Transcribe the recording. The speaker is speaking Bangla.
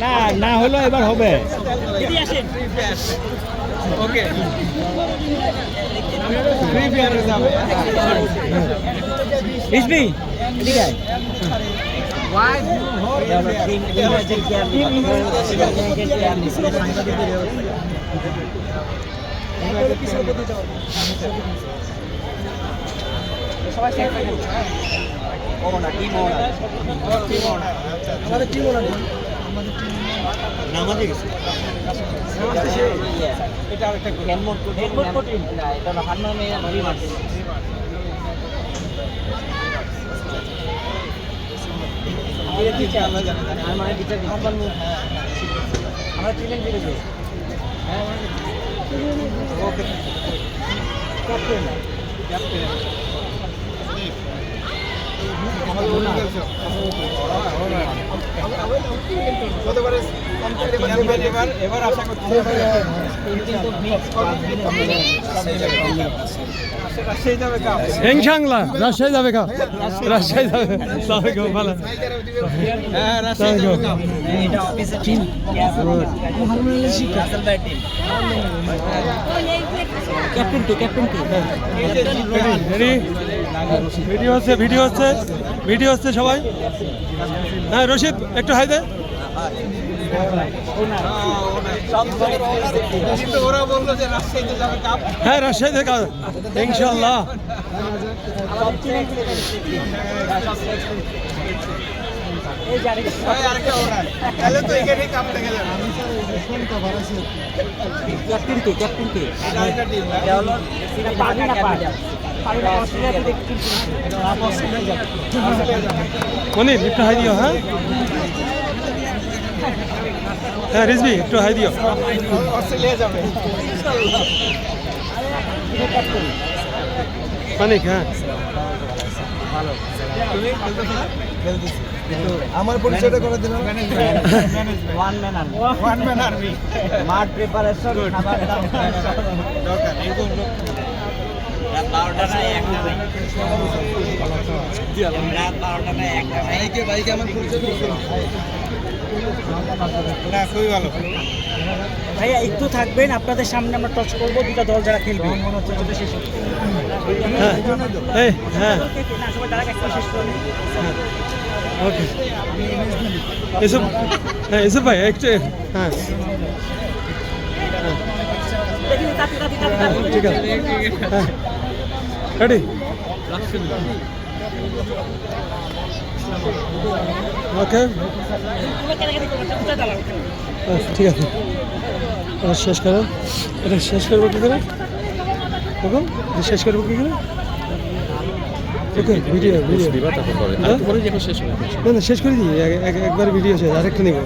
না না হলো এবার হবে। ওকে ফ্রি ফায়ার হয়ে যাবে। রিজভি এদিকে আয়। Why do you hold সবাই সেট করে ও না টিম ও আমাদের টিম ও না আমাদের টিম নামাজে গেছে এটা আরেকটা হেলমেট কোটিং না এটা না হান্নামে নবী মারছে এটা কি আমরা জানি না আমার বিচার আমরা টিমের বিরুদ্ধে হ্যাঁ ওকে ক্যাপ্টেন এবার আশা করছি ইনশাআল্লাহ রাজশাহী যাবে কাপ রাজশাহী যাবে ভালো হ্যাঁ রাজশাহী যাবে কাপ এটা অফিসের টিম ক্যাপ্টেন কে ভিডিও হচ্ছে সবাই। হ্যাঁ রশিদ একটু হাই দে। ওরা বললো যে রাজশাহীতে যাবে কাপ। হ্যাঁ রাজশাহীতে কাপ ইনশাআল্লাহ। তাহলে তো এখানেই কাপ থেকে যাবে। ক্যাপ্টেন কে এটা টিম এটা হলো এটা পানি না পানি মনির একটু হাই দিও। হ্যাঁ হ্যাঁ রিজভি একটু হাই দিও। অস্ট্রেলিয়া যাবে মানিক হ্যাঁ ভালো। তুমি খেলতেছো আমার পরিচয়টা করে দিলাম। ওয়ান ম্যান আর্মি মাঠ প্রিপারেশন খাবার দাম দরকার এরকম লোক রাত 12টা না 1টা নাই রাত 12টা না 1টা নাই বাইকে আমার পরিচয় না খুবই ভালো। ভাইয়া একটু থাকবেন আপনাদের সামনে আমরা টচ করব দুটো দল যারা খেলবে মনে হচ্ছে যত শেষ হবে। হ্যাঁ হ্যাঁ না সবাই তারা একটা শেষ করবে। ওকে এসব ভাই একটু হ্যাঁ ঠিক আছে হ্যাঁ রেডি ওকে ঠিক আছে শেষ করো। এটা শেষ করবো কী করে দেখুন শেষ করবো কী করে। ওকে ভিডিও না না শেষ করে দিই একবার ভিডিও শেষ আরেকটা নিব।